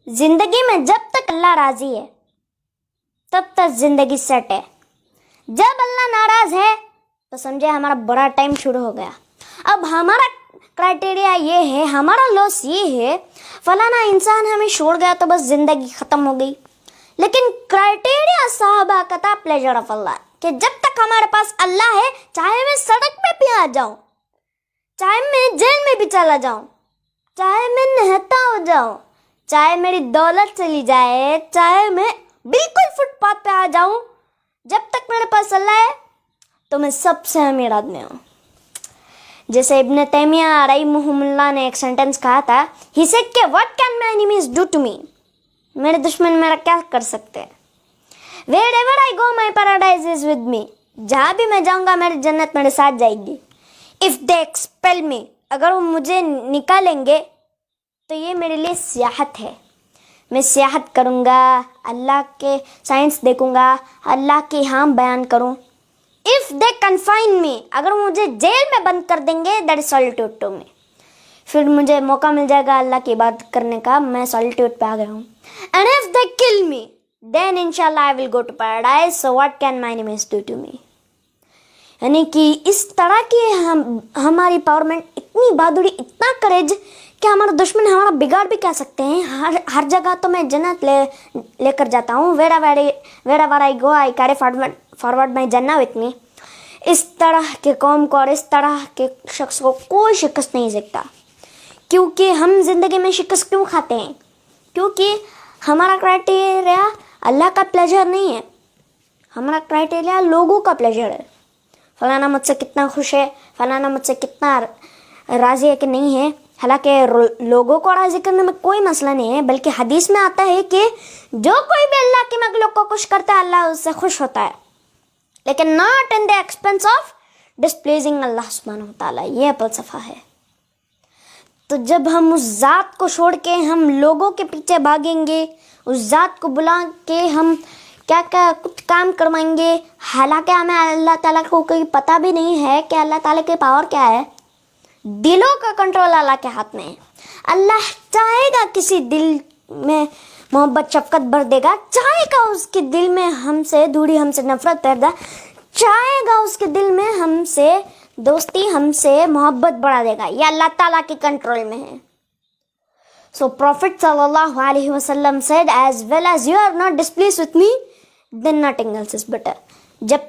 زندگی میں جب تک اللہ راضی ہے تب تک زندگی سیٹ ہے. جب اللہ ناراض ہے تو سمجھے ہمارا بڑا ٹائم شروع ہو گیا. اب ہمارا کرائٹیریا یہ ہے, ہمارا لاس یہ ہے, فلانا انسان ہمیں چھوڑ گیا تو بس زندگی ختم ہو گئی. لیکن کرائٹیریا صحابہ کا تھا پلیجر آف اللہ, کہ جب تک ہمارے پاس اللہ ہے, چاہے میں سڑک پہ بھی آ جاؤں, چاہے میں جیل میں بھی چلا جاؤں, چاہے میں نہتا ہو جاؤں, چاہے میری دولت چلی جائے, چاہے میں بالکل فٹ پاتھ پہ آ جاؤں, جب تک میرے پاس اللہ ہے تو میں سب سے امیر آدمی ہوں. جیسے ابن تیمیہ رحمہ اللہ نے ایک سینٹنس کہا تھا, ہی سیڈ کہ what can my enemies do to me, میرے دشمن میرا کیا کر سکتے ہیں. Wherever I go my paradise is with me, جہاں بھی میں جاؤں گا میری جنت میرے ساتھ جائے گی. اف دے ایکسپیل می, اگر وہ مجھے نکالیں گے تو یہ میرے لیے سیاحت ہے, میں سیاحت کروں گا, اللہ کے سائنس دیکھوں گا, اللہ کی ہاں بیان کروں. اف دے کنفائن می, اگر مجھے جیل میں بند کر دیں گے, that is solitude to me, پھر مجھے موقع مل جائے گا اللہ کی عبادت کرنے کا, میں سالیٹیوڈ پہ آ گیا ہوں. اینڈ اف دے کل می دین انشاءاللہ I will go to paradise, so what can my enemies do to me. یعنی کہ اس طرح کی ہماری پاورمنٹ, اتنی بہادری, اتنا کریج کہ ہمارا دشمن ہمارا بگاڑ بھی کہہ سکتے ہیں. ہر جگہ تو میں جنت لے کر جاتا ہوں. Wherever I go I carry forward my جنہ وتھ می. اس طرح کے قوم کو اور اس طرح کے شخص کو کوئی شکست نہیں سکتا. کیونکہ ہم زندگی میں شکست کیوں کھاتے ہیں؟ کیونکہ ہمارا کرائٹیریا اللہ کا پلیجر نہیں ہے, ہمارا کرائٹیریا لوگوں کا پلیجر ہے. فلانا مجھ سے کتنا خوش ہے, فلانا مجھ سے کتنا راضی ہے کہ نہیں ہے. حالانکہ لوگوں کو راضی کرنے میں کوئی مسئلہ نہیں ہے, بلکہ حدیث میں آتا ہے کہ جو کوئی بھی اللہ کی مخلوق کو خوش کرتا ہے اللہ اس سے خوش ہوتا ہے, لیکن not in the expense of displeasing اللہ سبحانہ و تعالیٰ. یہ فلسفہ ہے. تو جب ہم اس ذات کو چھوڑ کے ہم لوگوں کے پیچھے بھاگیں گے, اس ذات کو بلا کے ہم کیا کچھ کام کروائیں گے, حالانکہ ہمیں اللہ تعالیٰ کو کوئی پتہ بھی نہیں ہے کہ اللہ تعالیٰ کی پاور کیا ہے. دلوں کا کنٹرول اللہ کے ہاتھ میں ہے. اللہ چاہے گا کسی دل میں محبت شفقت بھر دے گا, چاہے گا اس کے دل میں ہم سے دوری, ہم سے نفرت پیدا, چاہے گا اس کے دل میں ہم سے دوستی, ہم سے محبت بڑھا دے گا. یہ اللہ تعالیٰ کے کنٹرول میں ہے. So Prophet sallallahu alaihi wasallam said, as well as you are not displeased with me, then nothing else is better. جب